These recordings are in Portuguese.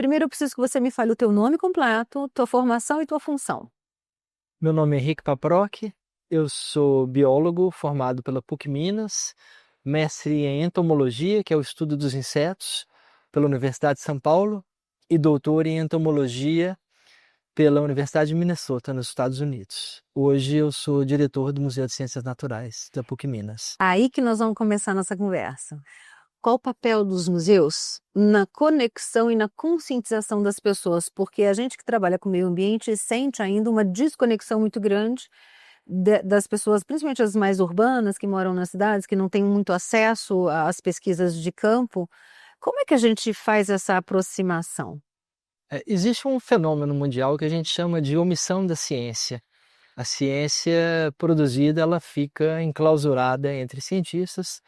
primeiro eu preciso que você me fale o teu nome completo, tua formação e tua função. Meu nome é Henrique Paproc, eu sou biólogo formado pela PUC Minas, mestre em entomologia, que é o estudo dos insetos, pela Universidade de São Paulo, e doutor em entomologia pela Universidade de Minnesota, nos Estados Unidos. Hoje eu sou diretor do Museu de Ciências Naturais da PUC Minas. Aí que nós vamos começar a nossa conversa. Qual o papel dos museus na conexão e na conscientização das pessoas? Porque a gente que trabalha com o meio ambiente sente ainda uma desconexão muito grande das pessoas, principalmente as mais urbanas, que moram nas cidades, que não têm muito acesso às pesquisas de campo. Como é que a gente faz essa aproximação? Existe um fenômeno mundial que a gente chama de omissão da ciência. A ciência produzida, ela fica enclausurada entre cientistas,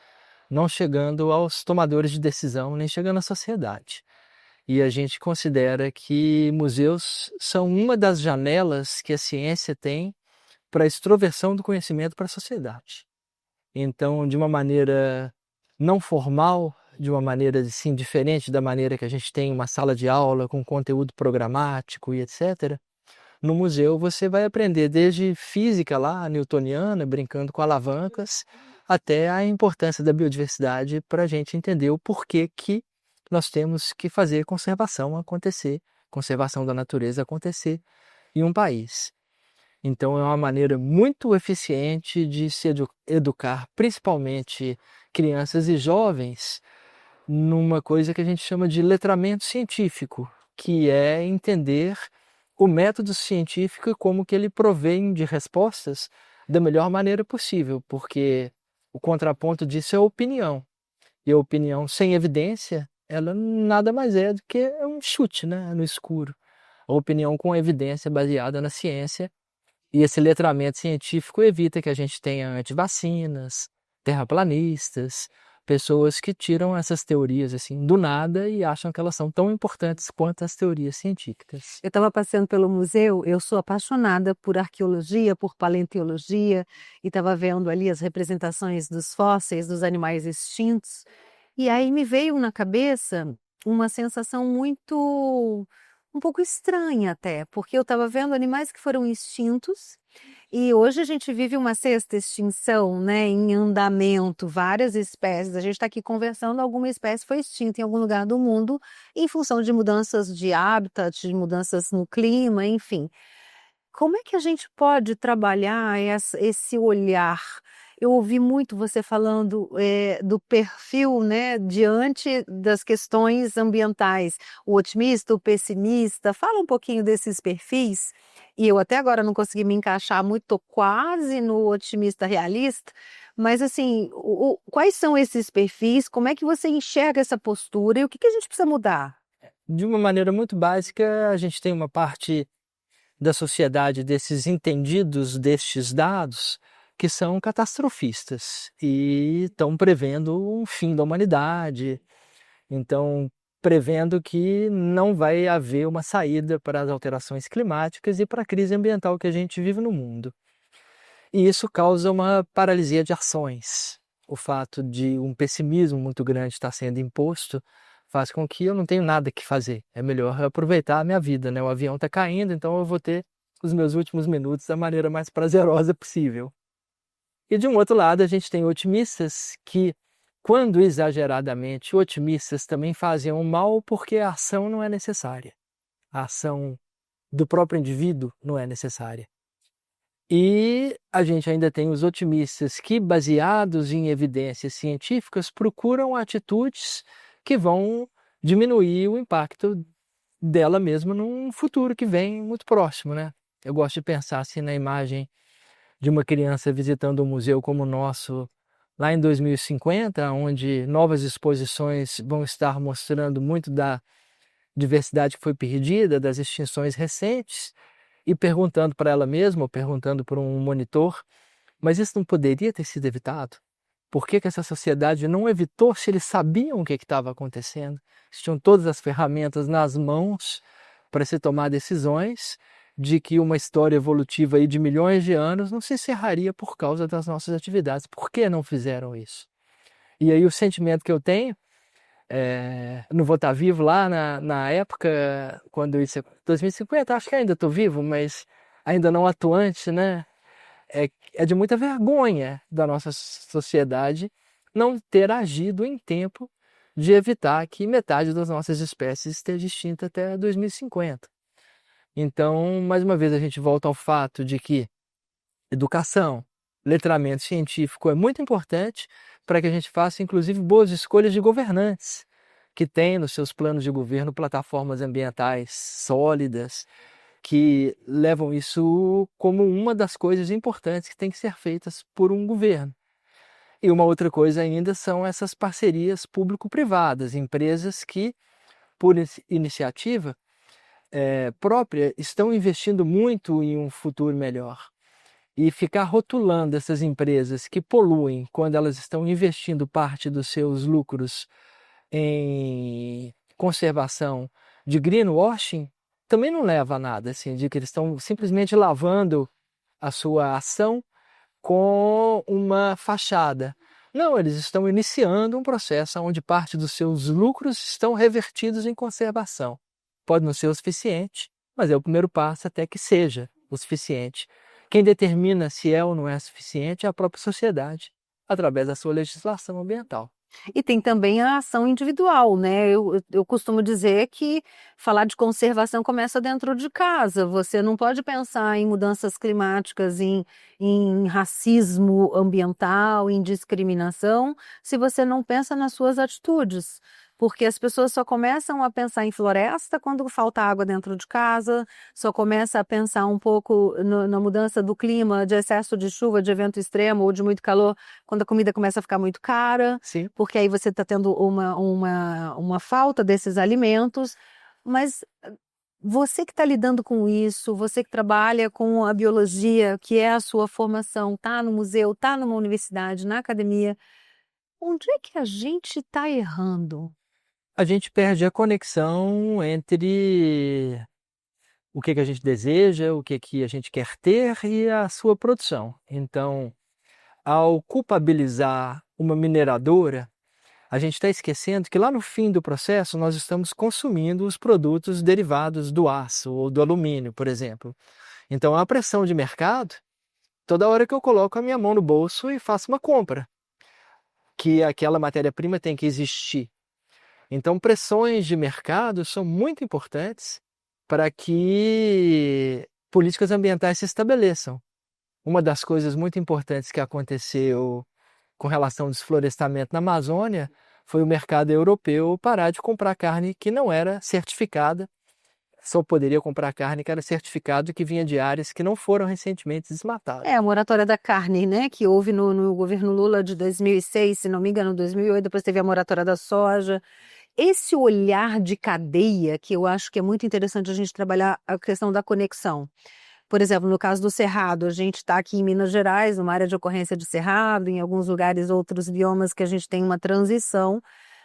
não chegando aos tomadores de decisão, nem chegando à sociedade. E a gente considera que museus são uma das janelas que a ciência tem para a extroversão do conhecimento para a sociedade. Então, de uma maneira não formal, de uma maneira assim, diferente da maneira que a gente tem uma sala de aula com conteúdo programático e etc., no museu você vai aprender desde física lá, newtoniana, brincando com alavancas, até a importância da biodiversidade para a gente entender o porquê que nós temos que fazer conservação acontecer, conservação da natureza acontecer em um país. Então é uma maneira muito eficiente de se educar, principalmente crianças e jovens, numa coisa que a gente chama de letramento científico, que é entender o método científico e como que ele provém de respostas da melhor maneira possível, porque o contraponto disso é a opinião. E a opinião sem evidência, ela nada mais é do que um chute, né, no escuro. A opinião com evidência baseada na ciência, e esse letramento científico evita que a gente tenha antivacinas, terraplanistas, pessoas que tiram essas teorias assim do nada e acham que elas são tão importantes quanto as teorias científicas. Eu estava passeando pelo museu, eu sou apaixonada por arqueologia, por paleontologia, e estava vendo ali as representações dos fósseis dos animais extintos, e aí me veio na cabeça uma sensação um pouco estranha até, porque eu estava vendo animais que foram extintos, e hoje a gente vive uma sexta extinção, né, em andamento, várias espécies. A gente está aqui conversando, alguma espécie foi extinta em algum lugar do mundo em função de mudanças de hábitat, de mudanças no clima, enfim. Como é que a gente pode trabalhar esse olhar? Eu ouvi muito você falando do perfil, né, diante das questões ambientais, o otimista, o pessimista. Fala um pouquinho desses perfis. E eu até agora não consegui me encaixar muito, tô quase no otimista realista, mas assim, quais são esses perfis? Como é que você enxerga essa postura e o que que a gente precisa mudar? De uma maneira muito básica, a gente tem uma parte da sociedade desses entendidos destes dados que são catastrofistas e estão prevendo um fim da humanidade, então prevendo que não vai haver uma saída para as alterações climáticas e para a crise ambiental que a gente vive no mundo. E isso causa uma paralisia de ações. O fato de um pessimismo muito grande estar sendo imposto faz com que eu não tenha nada que fazer. É melhor aproveitar a minha vida, né? O avião está caindo, então eu vou ter os meus últimos minutos da maneira mais prazerosa possível. E de um outro lado, a gente tem otimistas que, quando exageradamente otimistas, também fazem o mal porque a ação não é necessária. A ação do próprio indivíduo não é necessária. E a gente ainda tem os otimistas que, baseados em evidências científicas, procuram atitudes que vão diminuir o impacto dela mesma num futuro que vem muito próximo, né? Eu gosto de pensar assim na imagem de uma criança visitando um museu como o nosso lá em 2050, onde novas exposições vão estar mostrando muito da diversidade que foi perdida, das extinções recentes, e perguntando para ela mesma, ou perguntando para um monitor, mas isso não poderia ter sido evitado? Por que que essa sociedade não evitou se eles sabiam o que estava acontecendo? Eles tinham todas as ferramentas nas mãos para se tomar decisões de que uma história evolutiva aí de milhões de anos não se encerraria por causa das nossas atividades. Por que não fizeram isso? E aí o sentimento que eu tenho Não vou estar vivo lá na época, quando isso é 2050, acho que ainda estou vivo, mas ainda não atuante, né? É de muita vergonha da nossa sociedade não ter agido em tempo de evitar que metade das nossas espécies esteja extinta até 2050. Então, mais uma vez, a gente volta ao fato de que educação, letramento científico é muito importante para que a gente faça, inclusive, boas escolhas de governantes, que têm nos seus planos de governo plataformas ambientais sólidas, que levam isso como uma das coisas importantes que tem que ser feitas por um governo. E uma outra coisa ainda são essas parcerias público-privadas, empresas que, por iniciativa própria, estão investindo muito em um futuro melhor. E ficar rotulando essas empresas que poluem quando elas estão investindo parte dos seus lucros em conservação de greenwashing também não leva a nada, assim, de que eles estão simplesmente lavando a sua ação com uma fachada. Não, eles estão iniciando um processo onde parte dos seus lucros estão revertidos em conservação. Pode não ser o suficiente, mas é o primeiro passo até que seja o suficiente. Quem determina se é ou não é suficiente é a própria sociedade, através da sua legislação ambiental. E tem também a ação individual, né? Eu costumo dizer que falar de conservação começa dentro de casa. Você não pode pensar em mudanças climáticas, em racismo ambiental, em discriminação, se você não pensa nas suas atitudes. Porque as pessoas só começam a pensar em floresta quando falta água dentro de casa, só começa a pensar um pouco na mudança do clima, de excesso de chuva, de evento extremo ou de muito calor, quando a comida começa a ficar muito cara, Sim. porque aí você está tendo uma falta desses alimentos, mas você que está lidando com isso, você que trabalha com a biologia, que é a sua formação, está no museu, está numa universidade, na academia, onde é que a gente está errando? A gente perde a conexão entre o que a gente deseja, o que a gente quer ter e a sua produção. Então, ao culpabilizar uma mineradora, a gente está esquecendo que lá no fim do processo nós estamos consumindo os produtos derivados do aço ou do alumínio, por exemplo. Então, a pressão de mercado, toda hora que eu coloco a minha mão no bolso e faço uma compra, que aquela matéria-prima tem que existir. Então, pressões de mercado são muito importantes para que políticas ambientais se estabeleçam. Uma das coisas muito importantes que aconteceu com relação ao desflorestamento na Amazônia foi o mercado europeu parar de comprar carne que não era certificada. Só poderia comprar carne que era certificado e que vinha de áreas que não foram recentemente desmatadas. É a moratória da carne, né, que houve no governo Lula de 2006, se não me engano, 2008, depois teve a moratória da soja. Esse olhar de cadeia, que eu acho que é muito interessante a gente trabalhar a questão da conexão. Por exemplo, no caso do cerrado, a gente está aqui em Minas Gerais, numa área de ocorrência de cerrado, em alguns lugares, outros biomas que a gente tem uma transição,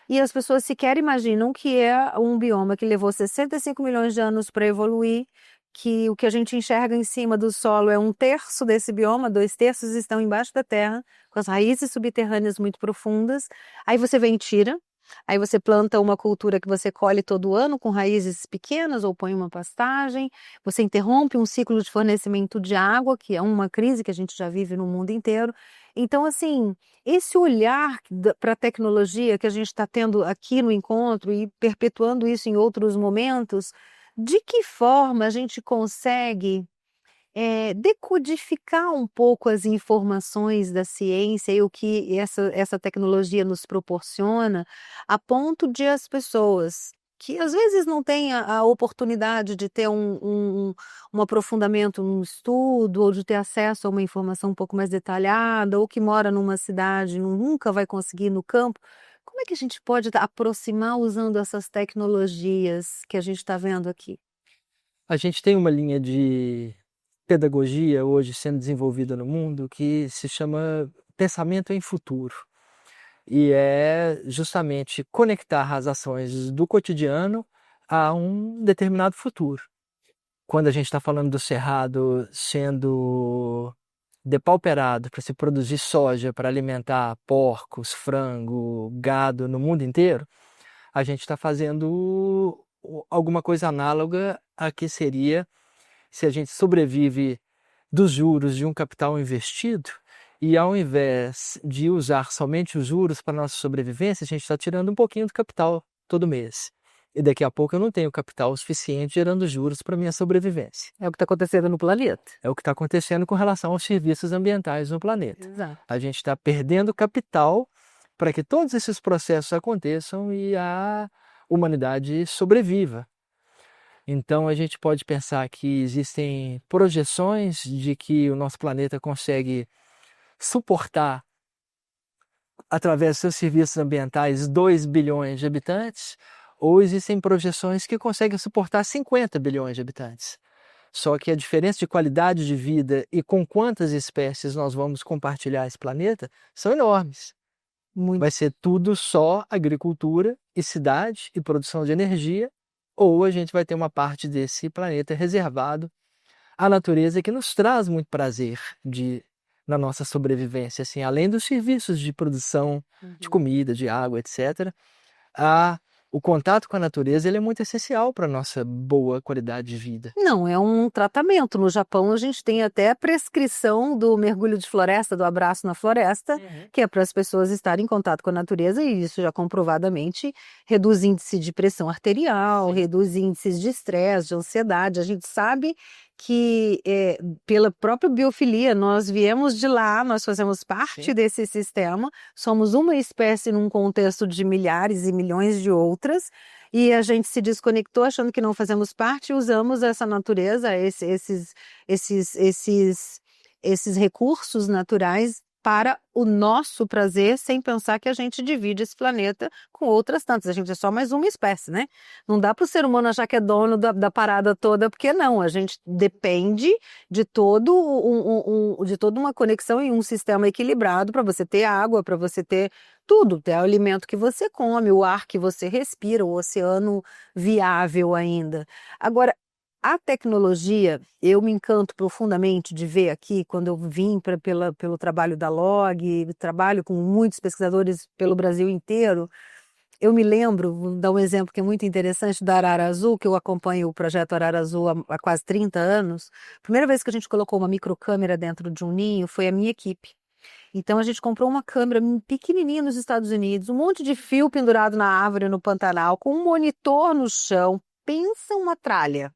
e as pessoas sequer imaginam que é um bioma que levou 65 milhões de anos para evoluir, que o que a gente enxerga em cima do solo é um terço desse bioma, 2/3 estão embaixo da terra, com as raízes subterrâneas muito profundas. Aí você vem e tira. Aí você planta uma cultura que você colhe todo ano com raízes pequenas ou põe uma pastagem, você interrompe um ciclo de fornecimento de água, que é uma crise que a gente já vive no mundo inteiro. Então, assim, esse olhar para a tecnologia que a gente está tendo aqui no encontro e perpetuando isso em outros momentos, de que forma a gente consegue decodificar um pouco as informações da ciência e o que essa tecnologia nos proporciona, a ponto de as pessoas que às vezes não têm a oportunidade de ter um aprofundamento num estudo ou de ter acesso a uma informação um pouco mais detalhada ou que mora numa cidade e nunca vai conseguir ir no campo, como é que a gente pode aproximar usando essas tecnologias que a gente está vendo aqui? A gente tem uma linha de pedagogia hoje sendo desenvolvida no mundo que se chama pensamento em futuro. E é justamente conectar as ações do cotidiano a um determinado futuro. Quando a gente está falando do cerrado sendo depauperado para se produzir soja para alimentar porcos, frango, gado no mundo inteiro, a gente está fazendo alguma coisa análoga a que seria se a gente sobrevive dos juros de um capital investido e ao invés de usar somente os juros para nossa sobrevivência, a gente está tirando um pouquinho do capital todo mês. E daqui a pouco eu não tenho capital suficiente gerando juros para minha sobrevivência. É o que está acontecendo no planeta. É o que está acontecendo com relação aos serviços ambientais no planeta. Exato. A gente está perdendo capital para que todos esses processos aconteçam e a humanidade sobreviva. Então a gente pode pensar que existem projeções de que o nosso planeta consegue suportar, através dos seus serviços ambientais, 2 bilhões de habitantes, ou existem projeções que conseguem suportar 50 bilhões de habitantes. Só que a diferença de qualidade de vida e com quantas espécies nós vamos compartilhar esse planeta são enormes. Vai ser tudo só agricultura e cidade e produção de energia, ou a gente vai ter uma parte desse planeta reservado à natureza que nos traz muito prazer na nossa sobrevivência, assim, além dos serviços de produção de comida, de água, etc. O contato com a natureza ele é muito essencial para a nossa boa qualidade de vida. Não, é um tratamento. No Japão a gente tem até a prescrição do mergulho de floresta, do abraço na floresta, que é para as pessoas estarem em contato com a natureza, e isso já comprovadamente reduz índice de pressão arterial, reduz índices de estresse, de ansiedade. A gente sabe que pela própria biofilia, nós viemos de lá, nós fazemos parte desse sistema, somos uma espécie num contexto de milhares e milhões de outras, e a gente se desconectou achando que não fazemos parte e usamos essa natureza, esses recursos naturais para o nosso prazer, sem pensar que a gente divide esse planeta com outras tantas. A gente é só mais uma espécie, né? Não dá para o ser humano achar que é dono da parada toda, porque não, a gente depende de de toda uma conexão em um sistema equilibrado para você ter água, para você ter tudo, ter o alimento que você come, o ar que você respira, o oceano viável ainda. Agora, a tecnologia, eu me encanto profundamente de ver aqui, quando eu vim pelo trabalho da LOG, trabalho com muitos pesquisadores pelo Brasil inteiro. Eu me lembro, vou dar um exemplo que é muito interessante, da Arara Azul, que eu acompanho o projeto Arara Azul há quase 30 anos. A primeira vez que a gente colocou uma microcâmera dentro de um ninho foi a minha equipe. Então a gente comprou uma câmera pequenininha nos Estados Unidos, um monte de fio pendurado na árvore no Pantanal, com um monitor no chão. Pensa uma tralha.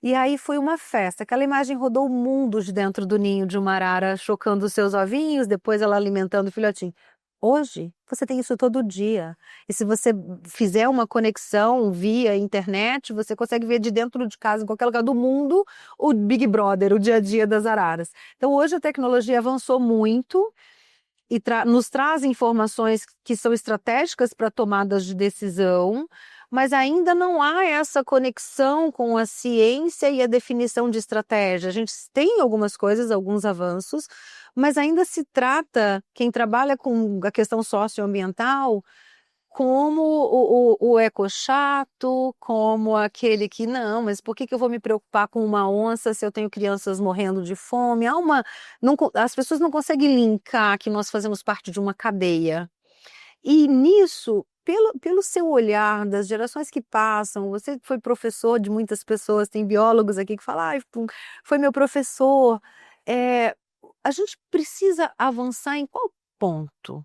E aí foi uma festa, aquela imagem rodou o mundo de dentro do ninho de uma arara, chocando os seus ovinhos, depois ela alimentando o filhotinho. Hoje, você tem isso todo dia. E se você fizer uma conexão via internet, você consegue ver de dentro de casa, em qualquer lugar do mundo, o Big Brother, o dia a dia das araras. Então hoje a tecnologia avançou muito e nos traz informações que são estratégicas para tomadas de decisão, mas ainda não há essa conexão com a ciência e a definição de estratégia. A gente tem algumas coisas, alguns avanços, mas ainda se trata, quem trabalha com a questão socioambiental, como o eco-chato, como aquele que, não, mas por que eu vou me preocupar com uma onça se eu tenho crianças morrendo de fome? As pessoas não conseguem linkar que nós fazemos parte de uma cadeia. E nisso, pelo seu olhar das gerações que passam, você foi professor de muitas pessoas, tem biólogos aqui que falam, foi meu professor. A gente precisa avançar em qual ponto?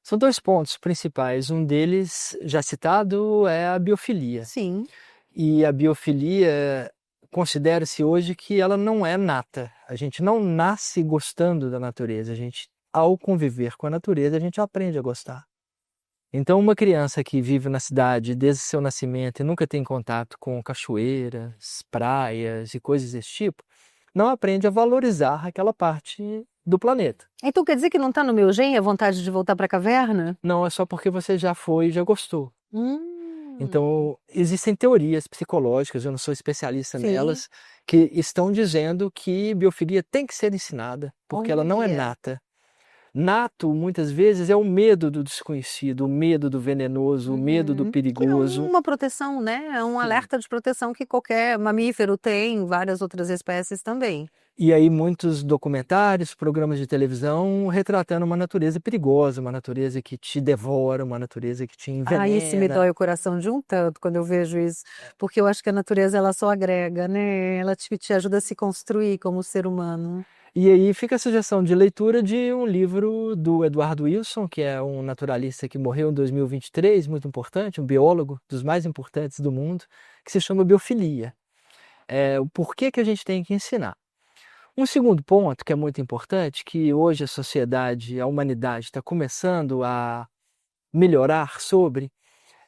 São 2 pontos principais. Um deles, já citado, é a biofilia. Sim. E a biofilia, considera-se hoje que ela não é nata. A gente não nasce gostando da natureza. Ao conviver com a natureza, a gente aprende a gostar. Então, uma criança que vive na cidade desde seu nascimento e nunca tem contato com cachoeiras, praias e coisas desse tipo, não aprende a valorizar aquela parte do planeta. Então quer dizer que não está no meu gene a vontade de voltar para a caverna? Não, é só porque você já foi e já gostou. Então, existem teorias psicológicas, eu não sou especialista nelas, que estão dizendo que biofilia tem que ser ensinada, porque ela não é nata. nato, muitas vezes, é o medo do desconhecido, o medo do venenoso, o medo do Que é perigoso. uma proteção, né? É um Sim. alerta de proteção que qualquer mamífero tem, várias outras espécies também. E aí muitos documentários, programas de televisão retratando uma natureza perigosa, uma natureza que te devora, uma natureza que te Ah, isso me envenena. dói o coração de um tanto quando eu vejo isso, porque eu acho que a natureza ela só agrega, né? Ela te ajuda a se construir como ser humano. E aí fica a sugestão de leitura de um livro do Eduardo Wilson, que é um naturalista que morreu em 2023, muito importante, um biólogo dos mais importantes do mundo, que se chama Biofilia. O porquê que a gente tem que ensinar. Um segundo ponto que é muito importante, que hoje a sociedade, a humanidade está começando a melhorar sobre,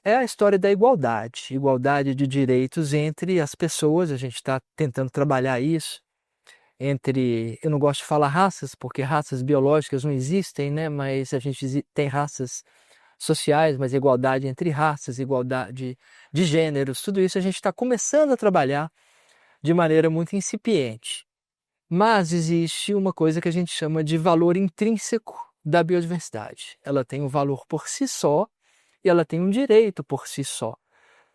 é a história da igualdade, igualdade de direitos entre as pessoas. A gente está tentando trabalhar isso entre, eu não gosto de falar raças, porque raças biológicas não existem, né? Mas a gente tem raças sociais, mas igualdade entre raças, igualdade de gêneros, tudo isso a gente está começando a trabalhar de maneira muito incipiente. Mas existe uma coisa que a gente chama de valor intrínseco da biodiversidade. Ela tem um valor por si só e ela tem um direito por si só,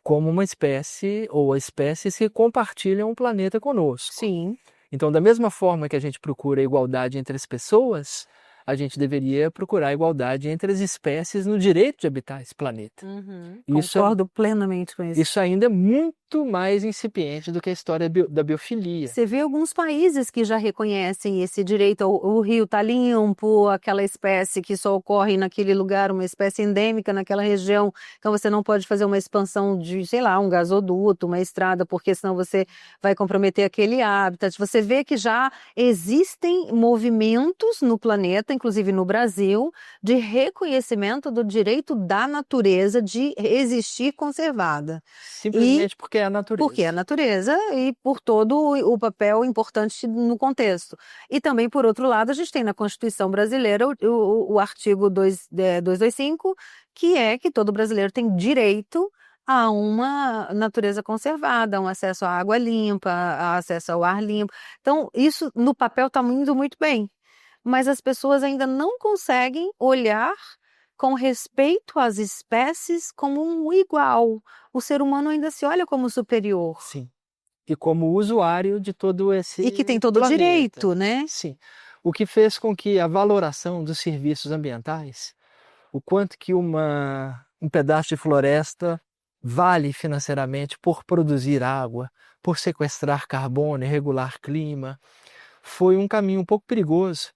como uma espécie ou espécies que compartilham o planeta conosco. Sim. Então, da mesma forma que a gente procura a igualdade entre as pessoas, a gente deveria procurar a igualdade entre as espécies no direito de habitar esse planeta. Concordo plenamente com isso. Isso ainda é muito mais incipiente do que a história da biofilia. Você vê alguns países que já reconhecem esse direito, o rio está limpo, aquela espécie que só ocorre naquele lugar, uma espécie endêmica naquela região, então você não pode fazer uma expansão de, sei lá, um gasoduto, uma estrada, porque senão você vai comprometer aquele habitat. Você vê que já existem movimentos no planeta, inclusive no Brasil, de reconhecimento do direito da natureza de existir conservada. Simplesmente porque é a natureza. Porque é a natureza e por todo o papel importante no contexto. E também, por outro lado, a gente tem na Constituição brasileira o artigo 225, que é que todo brasileiro tem direito a uma natureza conservada, a um acesso à água limpa, a acesso ao ar limpo. Então, isso no papel está indo muito bem, mas as pessoas ainda não conseguem olhar com respeito às espécies como um igual. O ser humano ainda se olha como superior. Sim. E como usuário de todo esse E que tem todo o planeta. direito, né? Sim. O que fez com que a valoração dos serviços ambientais, o quanto que um pedaço de floresta vale financeiramente por produzir água, por sequestrar carbono e regular clima, foi um caminho um pouco perigoso,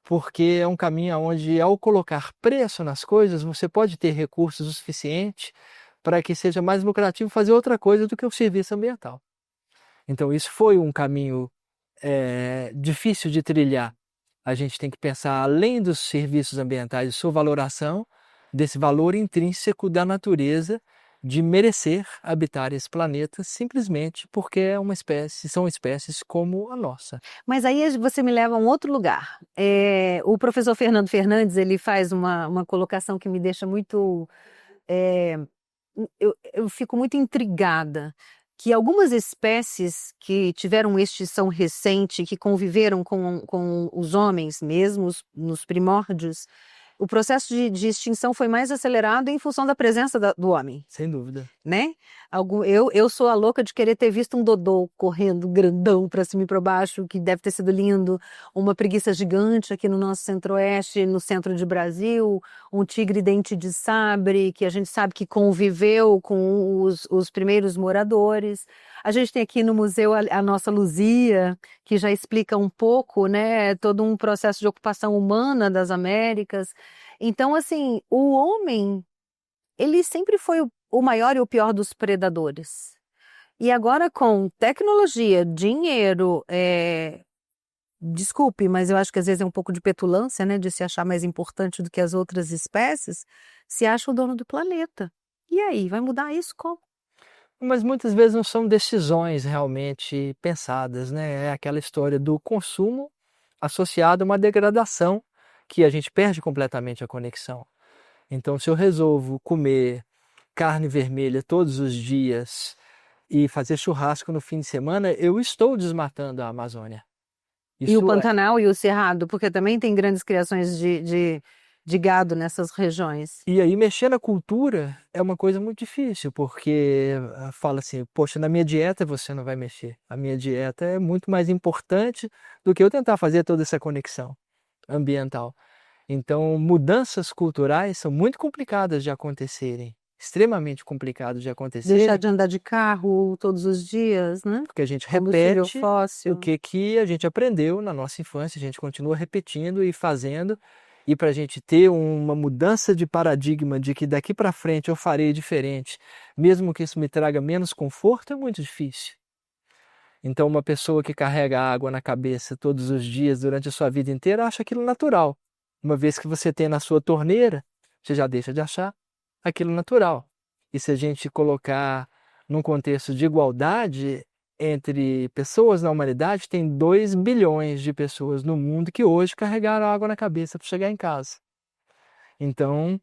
porque é um caminho onde, ao colocar preço nas coisas, você pode ter recursos o suficiente para que seja mais lucrativo fazer outra coisa do que o serviço ambiental. Então, isso foi um caminho difícil de trilhar. A gente tem que pensar, além dos serviços ambientais, sua valoração desse valor intrínseco da natureza de merecer habitar esse planeta simplesmente porque são espécies como a nossa. Mas aí você me leva a um outro lugar. O professor Fernando Fernandes, ele faz uma colocação que me deixa muito... eu fico muito intrigada, que algumas espécies que tiveram extinção recente, que conviveram com os homens mesmo, nos primórdios, o processo de extinção foi mais acelerado em função da presença do homem. Sem dúvida. Né? Eu sou a louca de querer ter visto um dodô correndo grandão para cima e para baixo, que deve ter sido lindo, uma preguiça gigante aqui no nosso centro-oeste, no centro de Brasil, um tigre dente de sabre, que a gente sabe que conviveu com os primeiros moradores. A gente tem aqui no museu a nossa Luzia, que já explica um pouco, né, todo um processo de ocupação humana das Américas. Então, assim, o homem, ele sempre foi o maior e o pior dos predadores. E agora com tecnologia, dinheiro, desculpe, mas eu acho que às vezes é um pouco de petulância, né, de se achar mais importante do que as outras espécies, se acha o dono do planeta. E aí, vai mudar isso como? Mas muitas vezes não são decisões realmente pensadas, né? É aquela história do consumo associado a uma degradação que a gente perde completamente a conexão. Então, se eu resolvo comer carne vermelha todos os dias e fazer churrasco no fim de semana, eu estou desmatando a Amazônia. E o Isso é. Pantanal e o Cerrado, porque também tem grandes criações de gado nessas regiões. E aí mexer na cultura é uma coisa muito difícil, porque fala assim, poxa, na minha dieta você não vai mexer. A minha dieta é muito mais importante do que eu tentar fazer toda essa conexão ambiental. Então, mudanças culturais são muito complicadas de acontecerem, extremamente complicadas de Deixar acontecerem, de andar de carro todos os dias, né? porque a gente Combustível repete o fóssil. que a gente aprendeu na nossa infância, a gente continua repetindo e fazendo, e para a gente ter uma mudança de paradigma de que daqui para frente eu farei diferente, mesmo que isso me traga menos conforto, é muito difícil. Então, uma pessoa que carrega água na cabeça todos os dias durante a sua vida inteira acha aquilo natural. Uma vez que você tem na sua torneira, você já deixa de achar aquilo natural. E se a gente colocar num contexto de igualdade entre pessoas na humanidade, tem 2 bilhões de pessoas no mundo que hoje carregaram água na cabeça para chegar em casa. Então,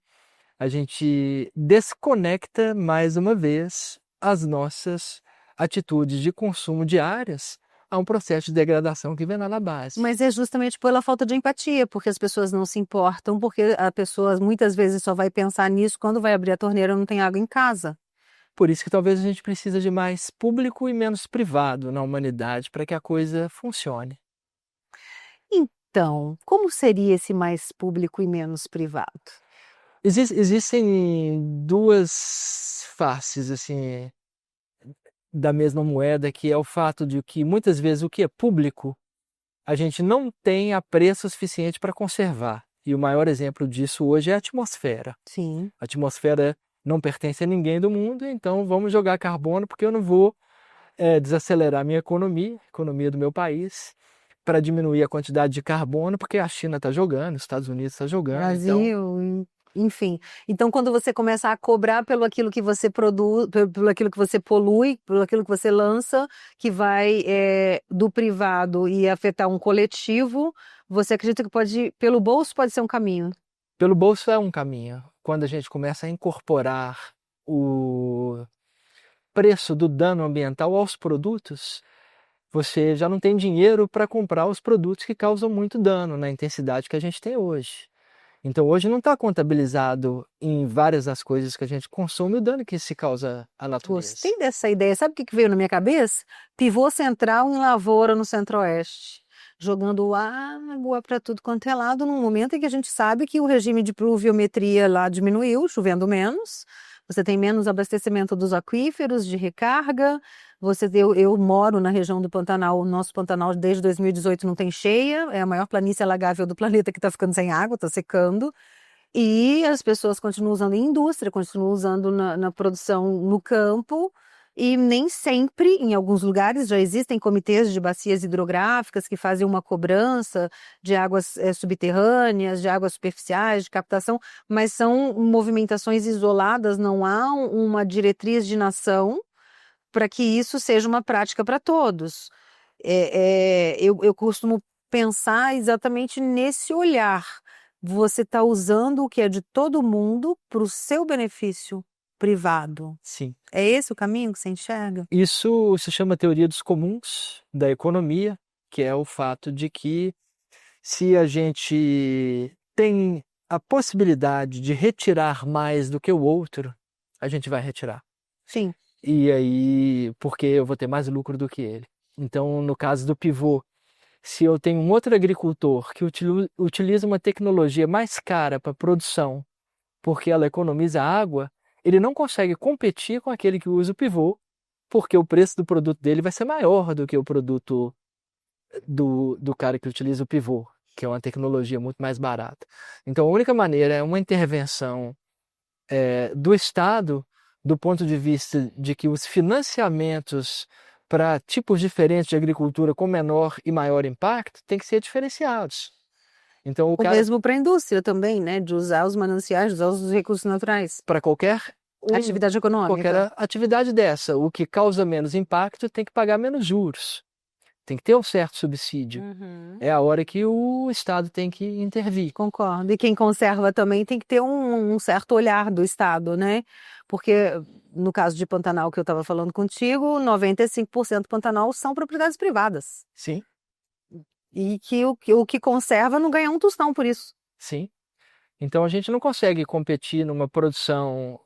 a gente desconecta mais uma vez as nossas atitudes de consumo diárias a um processo de degradação que vem lá na base. Mas é justamente pela falta de empatia, porque as pessoas não se importam, porque a pessoa muitas vezes só vai pensar nisso quando vai abrir a torneira e não tem água em casa. Por isso que talvez a gente precisa de mais público e menos privado na humanidade para que a coisa funcione. Então, como seria esse mais público e menos privado? Existem duas faces assim da mesma moeda, que é o fato de que muitas vezes o que é público a gente não tem apreço suficiente para conservar. E o maior exemplo disso hoje é a atmosfera. Sim. A atmosfera não pertence a ninguém do mundo, então vamos jogar carbono porque eu não vou desacelerar a minha economia, a economia do meu país, para diminuir a quantidade de carbono, porque a China está jogando, os Estados Unidos está jogando. Então, Brasil, enfim. Então, quando você começa a cobrar pelo aquilo que você produz, pelo aquilo que você polui, pelo aquilo que você lança, que vai do privado e afetar um coletivo, você acredita que pelo bolso pode ser um caminho? pelo bolso é um caminho. Quando a gente começa a incorporar o preço do dano ambiental aos produtos, você já não tem dinheiro para comprar os produtos que causam muito dano na intensidade que a gente tem hoje. Então hoje não está contabilizado em várias das coisas que a gente consome o dano que se causa à natureza. Gostei dessa ideia. Sabe o que veio na minha cabeça? Pivô central em lavoura no Centro-Oeste, jogando água para tudo quanto é lado, num momento em que a gente sabe que o regime de pluviometria lá diminuiu, chovendo menos, você tem menos abastecimento dos aquíferos de recarga. Eu moro na região do Pantanal, o nosso Pantanal desde 2018 não tem cheia, é a maior planície alagável do planeta que está ficando sem água, está secando. E as pessoas continuam usando em indústria, continuam usando na produção no campo, e nem sempre, em alguns lugares, já existem comitês de bacias hidrográficas que fazem uma cobrança de águas subterrâneas, de águas superficiais, de captação, mas são movimentações isoladas, não há uma diretriz de nação para que isso seja uma prática para todos. Eu costumo pensar exatamente nesse olhar. Você está usando o que é de todo mundo para o seu benefício privado. Sim. É esse o caminho que você enxerga? Isso se chama teoria dos comuns da economia, que é o fato de que se a gente tem a possibilidade de retirar mais do que o outro, a gente vai retirar. Sim. E aí, porque eu vou ter mais lucro do que ele. Então, no caso do pivô, se eu tenho um outro agricultor que utiliza uma tecnologia mais cara para produção, porque ela economiza água, ele não consegue competir com aquele que usa o pivô, porque o preço do produto dele vai ser maior do que o produto do cara que utiliza o pivô, que é uma tecnologia muito mais barata. Então, a única maneira é uma intervenção do Estado, do ponto de vista de que os financiamentos para tipos diferentes de agricultura com menor e maior impacto têm que ser diferenciados. Então, o O cara, mesmo para a indústria também, né? De usar os mananciais, de usar os recursos naturais. para Atividade econômica. qualquer atividade dessa, o que causa menos impacto tem que pagar menos juros. Tem que ter um certo subsídio. Uhum. É a hora que o Estado tem que intervir. Concordo. E quem conserva também tem que ter um certo olhar do Estado, né? Porque no caso de Pantanal que eu estava falando contigo, 95% do Pantanal são propriedades privadas. Sim. E que o que conserva não ganha um tostão por isso. Sim. Então a gente não consegue competir numa produção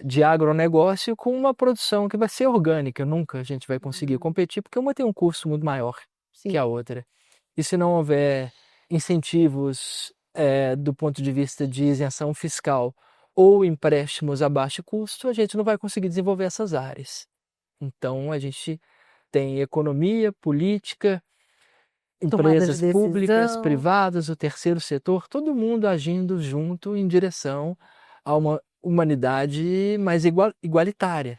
de agronegócio com uma produção que vai ser orgânica. Nunca a gente vai conseguir competir, porque uma tem um custo muito maior que Sim. a outra. E se não houver incentivos do ponto de vista de isenção fiscal ou empréstimos a baixo custo, a gente não vai conseguir desenvolver essas áreas. Então a gente tem economia, política, Tomada de empresas públicas, decisão. privadas, o terceiro setor, todo mundo agindo junto em direção a uma humanidade mais igualitária.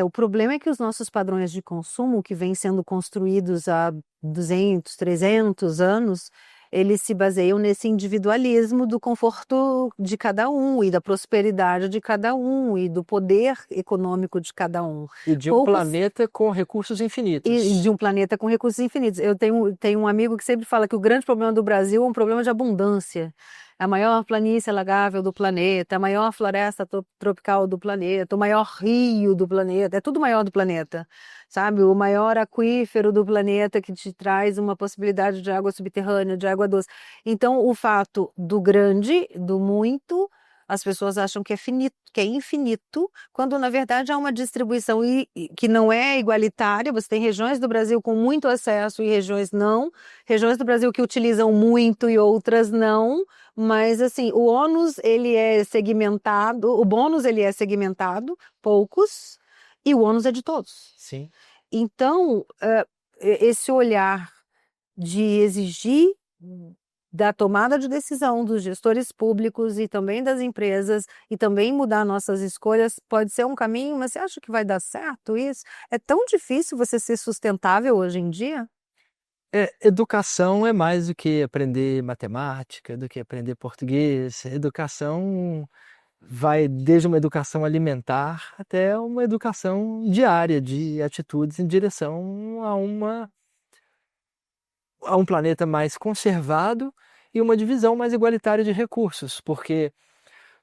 O problema é que os nossos padrões de consumo, que vêm sendo construídos há 200, 300 anos, eles se baseiam nesse individualismo do conforto de cada um e da prosperidade de cada um e do poder econômico de cada um. E de um Poucos planeta com recursos e infinitos. de um planeta com recursos infinitos. Eu tenho um amigo que sempre fala que o grande problema do Brasil é um problema de abundância. A maior planície alagável do planeta, a maior floresta tropical do planeta, o maior rio do planeta, é tudo maior do planeta, sabe? O maior aquífero do planeta que te traz uma possibilidade de água subterrânea, de água doce. Então, o fato do grande, do muito, as pessoas acham que é finito, que é infinito, quando na verdade há uma distribuição que não é igualitária. Você tem regiões do Brasil com muito acesso e regiões não, regiões do Brasil que utilizam muito e outras não, mas assim, o ônus ele é segmentado, o bônus ele é segmentado, poucos, e o ônus é de todos. Sim. Então, esse olhar de exigir da tomada de decisão dos gestores públicos e também das empresas e também mudar nossas escolhas pode ser um caminho, mas você acha que vai dar certo isso? É tão difícil você ser sustentável hoje em dia? Educação é mais do que aprender matemática, do que aprender português. Educação vai desde uma educação alimentar até uma educação diária de atitudes em direção a um planeta mais conservado e uma divisão mais igualitária de recursos, porque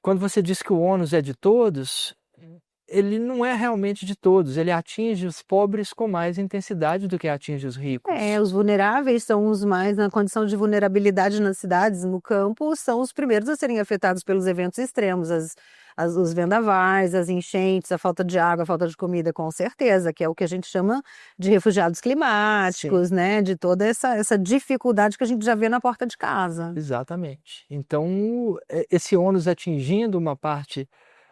quando você diz que o ônus é de todos, ele não é realmente de todos, ele atinge os pobres com mais intensidade do que atinge os ricos. Os vulneráveis são os mais na condição de vulnerabilidade nas cidades, no campo, são os primeiros a serem afetados pelos eventos extremos, os vendavais, as enchentes, a falta de água, a falta de comida, com certeza, que é o que a gente chama de refugiados Sim, climáticos, né? De toda essa dificuldade que a gente já vê na porta de casa. exatamente. Então, esse ônus atingindo uma parte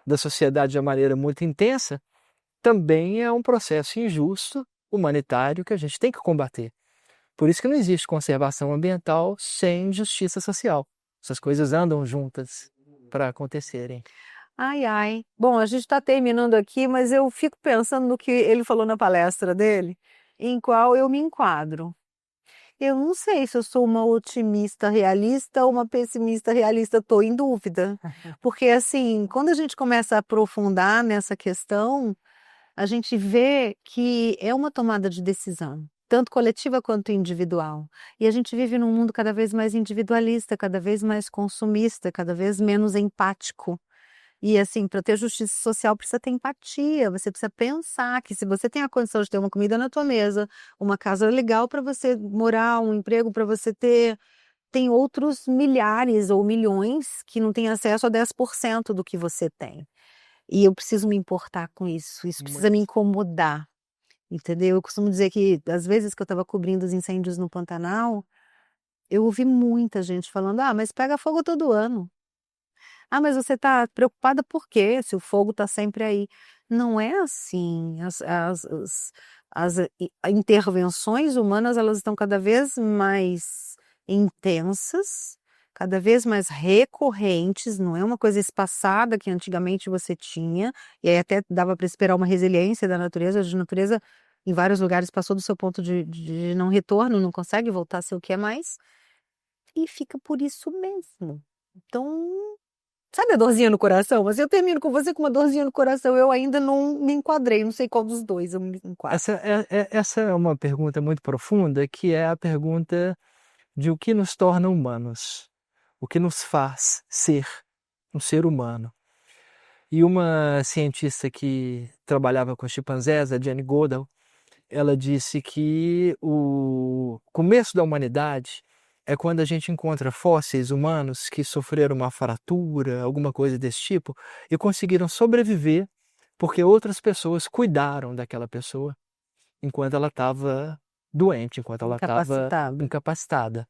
da sociedade de uma maneira muito intensa, também é um processo injusto, humanitário, que a gente tem que combater. Por isso que não existe conservação ambiental sem justiça social. Essas coisas andam juntas para acontecerem. Ai, ai. Bom, a gente está terminando aqui, mas eu fico pensando no que ele falou na palestra dele, em qual eu me enquadro. Eu não sei se eu sou uma otimista realista ou uma pessimista realista, estou em dúvida. Porque, assim, quando a gente começa a aprofundar nessa questão, a gente vê que é uma tomada de decisão, tanto coletiva quanto individual. E a gente vive num mundo cada vez mais individualista, cada vez mais consumista, cada vez menos empático. E assim, para ter justiça social precisa ter empatia, você precisa pensar que se você tem a condição de ter uma comida na tua mesa, uma casa legal para você morar, um emprego para você ter, tem outros milhares ou milhões que não têm acesso a 10% do que você tem. E eu preciso me importar com isso precisa me Muito. incomodar, entendeu? Eu costumo dizer que às vezes que eu estava cobrindo os incêndios no Pantanal, eu ouvi muita gente falando: "Ah, mas pega fogo todo ano". Ah, mas você está preocupada por quê? Se o fogo está sempre aí. Não é assim. As intervenções humanas elas estão cada vez mais intensas, cada vez mais recorrentes, não é uma coisa espaçada que antigamente você tinha, e aí até dava para esperar uma resiliência da natureza, a natureza em vários lugares passou do seu ponto de não retorno, não consegue voltar a ser o que é mais, e fica por isso mesmo. Então, sabe a dorzinha no coração? Mas eu termino com você com uma dorzinha no coração, eu ainda não me enquadrei, não sei qual dos dois eu me enquadro. Essa é uma pergunta muito profunda, que é a pergunta de o que nos torna humanos, o que nos faz ser um ser humano. E uma cientista que trabalhava com chimpanzés, a Jane Goodall, ela disse que o começo da humanidade é quando a gente encontra fósseis humanos que sofreram uma fratura, alguma coisa desse tipo, e conseguiram sobreviver porque outras pessoas cuidaram daquela pessoa enquanto ela estava doente, enquanto ela estava Incapacitada. incapacitada.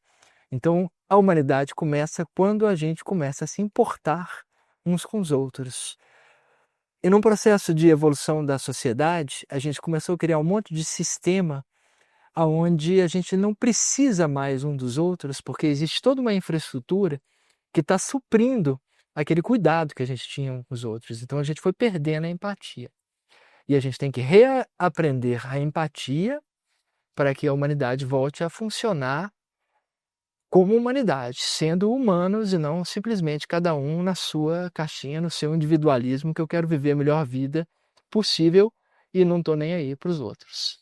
Então, a humanidade começa quando a gente começa a se importar uns com os outros. E num processo de evolução da sociedade, a gente começou a criar um monte de sistema aonde a gente não precisa mais um dos outros, porque existe toda uma infraestrutura que está suprindo aquele cuidado que a gente tinha um com os outros. Então a gente foi perdendo a empatia. E a gente tem que reaprender a empatia para que a humanidade volte a funcionar como humanidade, sendo humanos e não simplesmente cada um na sua caixinha, no seu individualismo, que eu quero viver a melhor vida possível e não estou nem aí para os outros.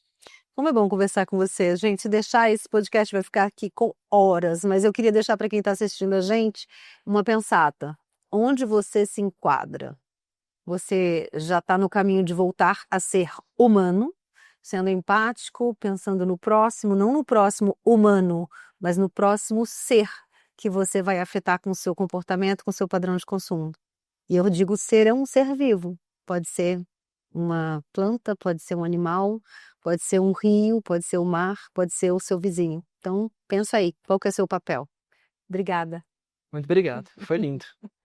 Como é bom conversar com você. Gente, se deixar esse podcast vai ficar aqui com horas, mas eu queria deixar para quem está assistindo a gente uma pensata. Onde você se enquadra? Você já está no caminho de voltar a ser humano, sendo empático, pensando no próximo, não no próximo humano, mas no próximo ser que você vai afetar com o seu comportamento, com o seu padrão de consumo. E eu digo ser é um ser vivo, pode ser uma planta, pode ser um animal, pode ser um rio, pode ser o mar, pode ser o seu vizinho. Então, pensa aí, qual que é o seu papel? Obrigada. Muito obrigado, foi lindo.